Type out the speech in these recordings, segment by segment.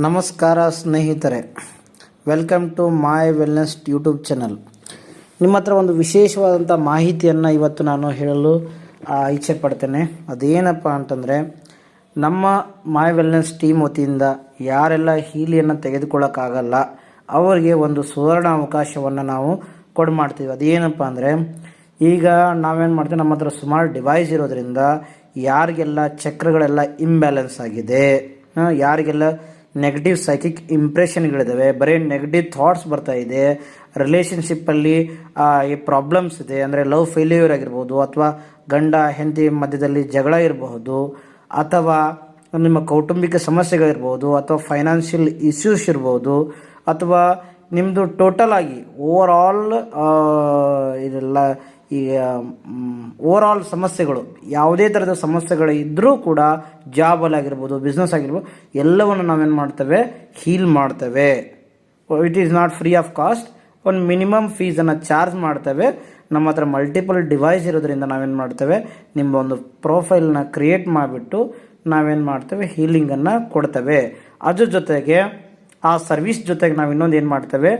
ನಮಸ್ಕಾರ ಸ್ನೇಹಿತರೆ, welcome to my wellness YouTube channel. ನಿಮ್ಮ ಹತ್ರ ಒಂದು ವಿಶೇಷವಾದಂಥ ಮಾಹಿತಿಯನ್ನು ಇವತ್ತು ನಾನು ಹೇಳಲು ಇಚ್ಛೆ ಪಡ್ತೇನೆ. ಅದೇನಪ್ಪ ಅಂತಂದರೆ, ನಮ್ಮ ಮೈ ವೆಲ್ನೆಸ್ ಟೀಮ್ ವತಿಯಿಂದ ಯಾರೆಲ್ಲ ಹೀಲಿಯನ್ನು ತೆಗೆದುಕೊಳ್ಳೋಕ್ಕಾಗಲ್ಲ ಅವರಿಗೆ ಒಂದು ಸುವರ್ಣ ಅವಕಾಶವನ್ನು ನಾವು ಮಾಡ್ತೀವಿ. ಅದೇನಪ್ಪ ಅಂದರೆ, ಈಗ ನಾವೇನು ಮಾಡ್ತೀವಿ, ನಮ್ಮ ಹತ್ರ ಸುಮಾರು ಡಿವೈಸ್ ಇರೋದ್ರಿಂದ ಯಾರಿಗೆಲ್ಲ ಚಕ್ರಗಳೆಲ್ಲ ಇಂಬ್ಯಾಲೆನ್ಸ್ ಆಗಿದೆ, ಯಾರಿಗೆಲ್ಲ ನೆಗೆಟಿವ್ ಸೈಕಿಕ್ ಇಂಪ್ರೆಷನ್ಗಳಿದ್ದಾವೆ, ಬರೀ ನೆಗೆಟಿವ್ ಥಾಟ್ಸ್ ಬರ್ತಾ ಇದೆ, ರಿಲೇಷನ್ಶಿಪ್ಪಲ್ಲಿ ಈ ಪ್ರಾಬ್ಲಮ್ಸ್ ಇದೆ, ಅಂದರೆ ಲವ್ ಫೇಲ್ಯೂರ್ ಆಗಿರ್ಬೋದು, ಅಥವಾ ಗಂಡ ಹೆಂಡತಿ ಮಧ್ಯದಲ್ಲಿ ಜಗಳ ಇರಬಹುದು, ಅಥವಾ ನಿಮ್ಮ ಕೌಟುಂಬಿಕ ಸಮಸ್ಯೆಗಳಿರ್ಬೋದು, ಅಥವಾ ಫೈನಾನ್ಷಿಯಲ್ ಇಶ್ಯೂಸ್ ಇರ್ಬೋದು, ಅಥವಾ ನಿಮ್ಮದು ಟೋಟಲ್ ಆಗಿ ಓವರ್ ಆಲ್ ಇದೆಲ್ಲ ಈ ಓವರ್ ಆಲ್ ಸಮಸ್ಯೆಗಳು, ಯಾವುದೇ ಥರದ ಸಮಸ್ಯೆಗಳು ಇದ್ದರೂ ಕೂಡ ಜಾಬಲ್ಲಿ ಆಗಿರ್ಬೋದು, ಬಿಸ್ನೆಸ್ ಆಗಿರ್ಬೋದು, ಎಲ್ಲವನ್ನು ನಾವೇನು ಮಾಡ್ತೇವೆ, ಹೀಲ್ ಮಾಡ್ತೇವೆ. It is not free of cost. ಒಂದು ಮಿನಿಮಮ್ ಫೀಸನ್ನು ಚಾರ್ಜ್ ಮಾಡ್ತೇವೆ. ನಮ್ಮ ಹತ್ರ ಮಲ್ಟಿಪಲ್ ಡಿವೈಸ್ ಇರೋದ್ರಿಂದ ನಾವೇನು ಮಾಡ್ತೇವೆ, ನಿಮ್ಮ ಒಂದು ಪ್ರೊಫೈಲ್ನ ಕ್ರಿಯೇಟ್ ಮಾಡಿಬಿಟ್ಟು ನಾವೇನು ಮಾಡ್ತೇವೆ, ಹೀಲಿಂಗನ್ನು ಕೊಡ್ತೇವೆ. ಅದ್ರ ಜೊತೆಗೆ ಆ ಸರ್ವಿಸ್ ಜೊತೆಗೆ ನಾವು ಇನ್ನೊಂದು ಏನು ಮಾಡ್ತೇವೆ,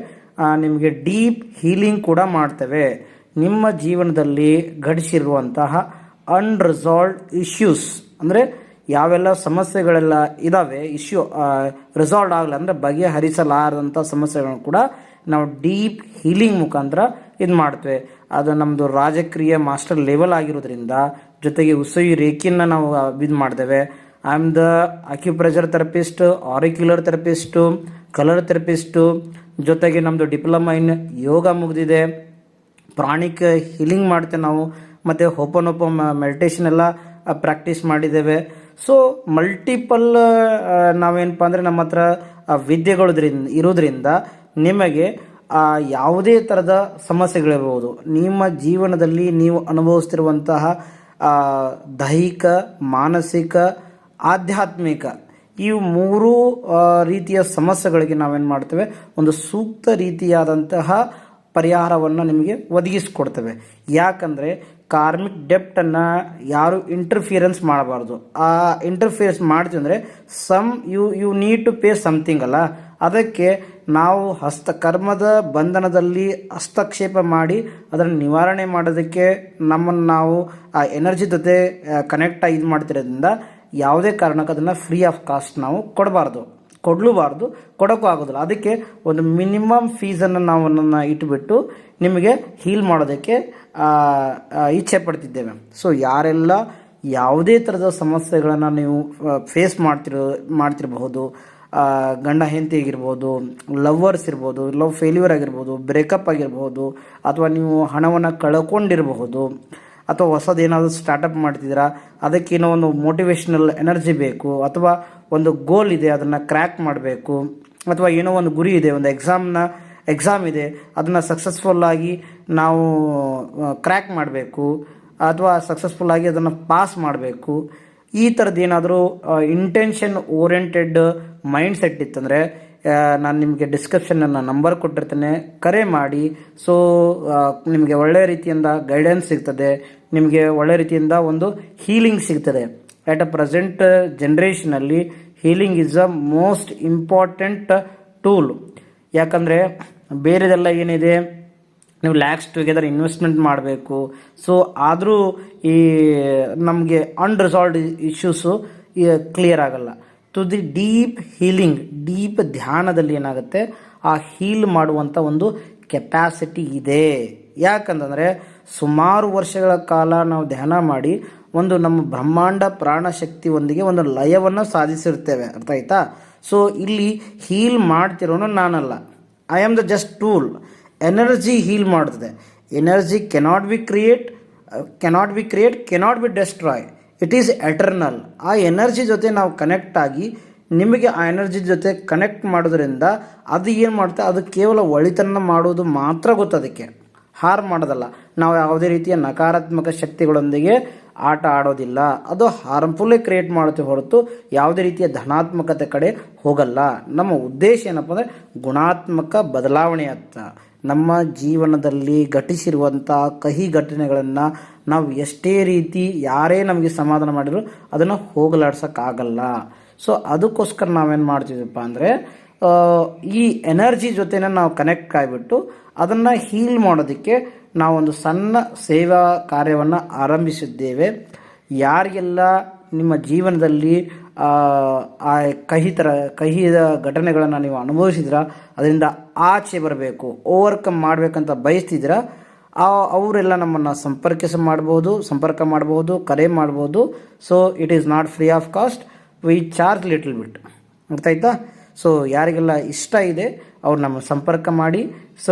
ನಿಮಗೆ ಡೀಪ್ ಹೀಲಿಂಗ್ ಕೂಡ ಮಾಡ್ತೇವೆ. ನಿಮ್ಮ ಜೀವನದಲ್ಲಿ ಘಟಿಸಿರುವಂತಹ ಅನ್ರಿಸಾಲ್ವ್ಡ್ ಇಶ್ಯೂಸ್, ಅಂದರೆ ಯಾವೆಲ್ಲ ಸಮಸ್ಯೆಗಳೆಲ್ಲ ಇದ್ದಾವೆ, ರಿಸಾಲ್ವ್ ಆಗಲ್ಲ ಅಂದರೆ ಬಗೆಹರಿಸಲಾರದಂಥ ಸಮಸ್ಯೆಗಳನ್ನು ಕೂಡ ನಾವು ಡೀಪ್ ಹೀಲಿಂಗ್ ಮುಖಾಂತರ ಇದು ಮಾಡ್ತೇವೆ. ಅದು ನಮ್ಮದು ರಾಜಕ್ರಿಯ ಮಾಸ್ಟರ್ ಲೆವೆಲ್ ಆಗಿರೋದ್ರಿಂದ, ಜೊತೆಗೆ ಉಸಿರು ರೇಖೆಯನ್ನು ನಾವು ಇದು ಮಾಡ್ತೇವೆ. I am the acupressure therapist, auricular therapist, colour therapist, ಜೊತೆಗೆ ನಮ್ಮದು ಡಿಪ್ಲೊಮಾ ಇನ್ ಯೋಗ ಮುಗಿದಿದೆ, ಪ್ರಾಣಿಕ್ ಹೀಲಿಂಗ್ ಮಾಡ್ತೇವೆ ನಾವು, ಮತ್ತು ಹೋಪನೋಪ ಮೆಡಿಟೇಷನ್ ಎಲ್ಲ ಪ್ರಾಕ್ಟೀಸ್ ಮಾಡಿದ್ದೇವೆ. ಸೊ ಮಲ್ಟಿಪಲ್ ನಾವೇನಪ್ಪ ಅಂದರೆ ನಮ್ಮ ಹತ್ರ ವಿದ್ಯೆಗಳು ಇರೋದ್ರಿಂದ ನಿಮಗೆ ಯಾವುದೇ ಥರದ ಸಮಸ್ಯೆಗಳಿರ್ಬೋದು, ನಿಮ್ಮ ಜೀವನದಲ್ಲಿ ನೀವು ಅನುಭವಿಸ್ತಿರುವಂತಹ ದೈಹಿಕ, ಮಾನಸಿಕ, ಆಧ್ಯಾತ್ಮಿಕ ಈ ಮೂರೂ ರೀತಿಯ ಸಮಸ್ಯೆಗಳಿಗೆ ನಾವೇನು ಮಾಡ್ತೇವೆ, ಒಂದು ಸೂಕ್ತ ರೀತಿಯಾದಂತಹ ಪರಿಹಾರವನ್ನು ನಿಮಗೆ ಒದಗಿಸ್ಕೊಡ್ತೇವೆ. ಯಾಕಂದರೆ ಕಾರ್ಮಿಕ್ ಡೆಪ್ಟನ್ನು ಯಾರು ಇಂಟರ್ಫಿಯರೆನ್ಸ್ ಮಾಡಬಾರ್ದು. ಆ ಇಂಟರ್ಫಿಯರೆನ್ಸ್ ಮಾಡ್ತೀವಿ ಅಂದರೆ you need to pay something ಅಲ್ಲ. ಅದಕ್ಕೆ ನಾವು ಕರ್ಮದ ಬಂಧನದಲ್ಲಿ ಹಸ್ತಕ್ಷೇಪ ಮಾಡಿ ಅದನ್ನು ನಿವಾರಣೆ ಮಾಡೋದಕ್ಕೆ ನಮ್ಮನ್ನು ನಾವು ಆ ಎನರ್ಜಿ ಜೊತೆ ಕನೆಕ್ಟ್ ಆಗಿ ಇದು ಮಾಡ್ತಿರೋದ್ರಿಂದ ಯಾವುದೇ ಕಾರಣಕ್ಕೆ ಅದನ್ನು ಫ್ರೀ ಆಫ್ ಕಾಸ್ಟ್ ನಾವು ಕೊಡಲೂಬಾರ್ದು, ಕೊಡೋಕ್ಕೂ ಆಗೋದಿಲ್ಲ. ಅದಕ್ಕೆ ಒಂದು ಮಿನಿಮಮ್ ಫೀಸನ್ನು ನಾವು ಇಟ್ಬಿಟ್ಟು ನಿಮಗೆ ಹೀಲ್ ಮಾಡೋದಕ್ಕೆ ಇಚ್ಛೆ ಪಡ್ತಿದ್ದೇವೆ. ಸೊ ಯಾರೆಲ್ಲ ಯಾವುದೇ ಥರದ ಸಮಸ್ಯೆಗಳನ್ನು ನೀವು ಫೇಸ್ ಮಾಡ್ತಿರಬಹುದು, ಗಂಡ ಹೆಂಡತಿ ಆಗಿರ್ಬೋದು, ಲವ್ವರ್ಸ್ ಇರ್ಬೋದು, ಲವ್ ಫೇಲ್ಯೂರ್ ಆಗಿರ್ಬೋದು, ಬ್ರೇಕಪ್ ಆಗಿರ್ಬೋದು, ಅಥವಾ ನೀವು ಹಣವನ್ನು ಕಳ್ಕೊಂಡಿರಬಹುದು, ಅಥವಾ ಹೊಸದೇನಾದರೂ ಸ್ಟಾರ್ಟಪ್ ಮಾಡ್ತಿದ್ದೀರಾ, ಅದಕ್ಕೇನೋ ಒಂದು ಮೋಟಿವೇಶ್ನಲ್ ಎನರ್ಜಿ ಬೇಕು, ಅಥವಾ ಒಂದು ಗೋಲ್ ಇದೆ ಅದನ್ನು ಕ್ರ್ಯಾಕ್ ಮಾಡಬೇಕು, ಅಥವಾ ಏನೋ ಒಂದು ಗುರಿ ಇದೆ, ಒಂದು ಎಕ್ಸಾಮ್ ಇದೆ ಅದನ್ನು ಸಕ್ಸಸ್ಫುಲ್ಲಾಗಿ ನಾವು ಕ್ರ್ಯಾಕ್ ಮಾಡಬೇಕು, ಅಥವಾ ಸಕ್ಸಸ್ಫುಲ್ಲಾಗಿ ಅದನ್ನು ಪಾಸ್ ಮಾಡಬೇಕು. ಈ ಥರದ್ದು ಏನಾದರೂ ಇಂಟೆನ್ಷನ್ ಓರಿಯೆಂಟೆಡ್ ಮೈಂಡ್ ಸೆಟ್ ಇತ್ತಂದರೆ ನಾನು ನಿಮಗೆ ಡಿಸ್ಕ್ರಿಪ್ಷನ್ನ ನಂಬರ್ ಕೊಟ್ಟಿರ್ತೇನೆ, ಕರೆ ಮಾಡಿ. ಸೊ ನಿಮಗೆ ಒಳ್ಳೆಯ ರೀತಿಯಿಂದ ಗೈಡೆನ್ಸ್ ಸಿಗ್ತದೆ, ನಿಮಗೆ ಒಳ್ಳೆಯ ರೀತಿಯಿಂದ ಒಂದು ಹೀಲಿಂಗ್ ಸಿಗ್ತದೆ. ಎಟ್ ಅ ಪ್ರೆಸೆಂಟ್ ಜನ್ರೇಷನಲ್ಲಿ healing is a most important tool. ಯಾಕಂದರೆ ಬೇರೆದೆಲ್ಲ ಏನಿದೆ, ನೀವು ಲ್ಯಾಕ್ಸ್ ಟುಗೆದರ್ ಇನ್ವೆಸ್ಟ್ಮೆಂಟ್ ಮಾಡಬೇಕು. ಸೊ ಆದರೂ ಈ ನಮಗೆ ಅನ್ರಿಸಾಲ್ವ್ಡ್ ಇಶ್ಯೂಸು ಕ್ಲಿಯರ್ ಆಗಲ್ಲ. To the deep healing, deep ಧ್ಯಾನದಲ್ಲಿ ಏನಾಗುತ್ತೆ, ಆ ಹೀಲ್ ಮಾಡುವಂಥ ಒಂದು ಕೆಪ್ಯಾಸಿಟಿ ಇದೆ. ಯಾಕಂತಂದರೆ ಸುಮಾರು ವರ್ಷಗಳ ಕಾಲ ನಾವು ಧ್ಯಾನ ಮಾಡಿ ಒಂದು ನಮ್ಮ ಬ್ರಹ್ಮಾಂಡ ಪ್ರಾಣಶಕ್ತಿಯೊಂದಿಗೆ ಒಂದು ಲಯವನ್ನು ಸಾಧಿಸಿರ್ತೇವೆ. ಅರ್ಥ ಆಯ್ತಾ? ಸೊ ಇಲ್ಲಿ ಹೀಲ್ ಮಾಡ್ತಿರೋನು ನಾನಲ್ಲ, I am the just tool. Energy heal ಮಾಡ್ತದೆ. Energy cannot be create, cannot be destroy. It is eternal. ಆ ಎನರ್ಜಿ ಜೊತೆ ನಾವು ಕನೆಕ್ಟ್ ಆಗಿ ನಿಮಗೆ ಆ ಎನರ್ಜಿ ಜೊತೆ ಕನೆಕ್ಟ್ ಮಾಡೋದ್ರಿಂದ ಅದು ಏನು ಮಾಡುತ್ತೆ, ಅದು ಕೇವಲ ಒಳಿತನ್ನು ಮಾಡೋದು ಮಾತ್ರ ಗೊತ್ತು, ಅದಕ್ಕೆ ಹಾರ್ಮ್ ಮಾಡೋದಲ್ಲ. ನಾವು ಯಾವುದೇ ರೀತಿಯ ನಕಾರಾತ್ಮಕ ಶಕ್ತಿಗಳೊಂದಿಗೆ ಆಟ ಆಡೋದಿಲ್ಲ. ಅದು ಹಾರ್ಮ್ಫುಲ್ಲೇ ಕ್ರಿಯೇಟ್ ಮಾಡುತ್ತೆ ಹೊರತು ಯಾವುದೇ ರೀತಿಯ ಧನಾತ್ಮಕತೆ ಕಡೆ ಹೋಗಲ್ಲ. ನಮ್ಮ ಉದ್ದೇಶ ಏನಪ್ಪ ಅಂದರೆ ಗುಣಾತ್ಮಕ ಬದಲಾವಣೆಯತ್ತ. ನಮ್ಮ ಜೀವನದಲ್ಲಿ ಘಟಿಸಿರುವಂಥ ಕಹಿ ಘಟನೆಗಳನ್ನು ನಾವು ಎಷ್ಟೇ ರೀತಿ ಯಾರೇ ನಮಗೆ ಸಮಾಧಾನ ಮಾಡಿದ್ರು ಅದನ್ನು ಹೋಗಲಾಡ್ಸೋಕ್ಕಾಗಲ್ಲ. ಸೊ ಅದಕ್ಕೋಸ್ಕರ ನಾವೇನು ಮಾಡ್ತಿದ್ದೀವಪ್ಪ ಅಂದರೆ ಈ ಎನರ್ಜಿ ಜೊತೆನೇ ನಾವು ಕನೆಕ್ಟ್ ಆಗಿಬಿಟ್ಟು ಅದನ್ನು ಹೀಲ್ ಮಾಡೋದಕ್ಕೆ ನಾವೊಂದು ಸಣ್ಣ ಸೇವಾ ಕಾರ್ಯವನ್ನು ಆರಂಭಿಸಿದ್ದೇವೆ. ಯಾರಿಗೆಲ್ಲ ನಿಮ್ಮ ಜೀವನದಲ್ಲಿ ಆ ಕಹಿದ ಘಟನೆಗಳನ್ನು ನೀವು ಅನುಭವಿಸಿದ್ರ, ಅದರಿಂದ ಆಚೆ ಬರಬೇಕು, ಓವರ್ಕಮ್ ಮಾಡಬೇಕಂತ ಬಯಸ್ತಿದ್ದೀರ, ಅವರೆಲ್ಲ ನಮ್ಮನ್ನು ಸಂಪರ್ಕ ಮಾಡ್ಬೋದು, ಕರೆ ಮಾಡ್ಬೋದು. So it is not free of cost, we charge little bit. ಅರ್ಥ ಆಯ್ತಾ? ಸೊ ಯಾರಿಗೆಲ್ಲ ಇಷ್ಟ ಇದೆ ಅವ್ರು ನಮ್ಮ ಸಂಪರ್ಕ ಮಾಡಿ. ಸೊ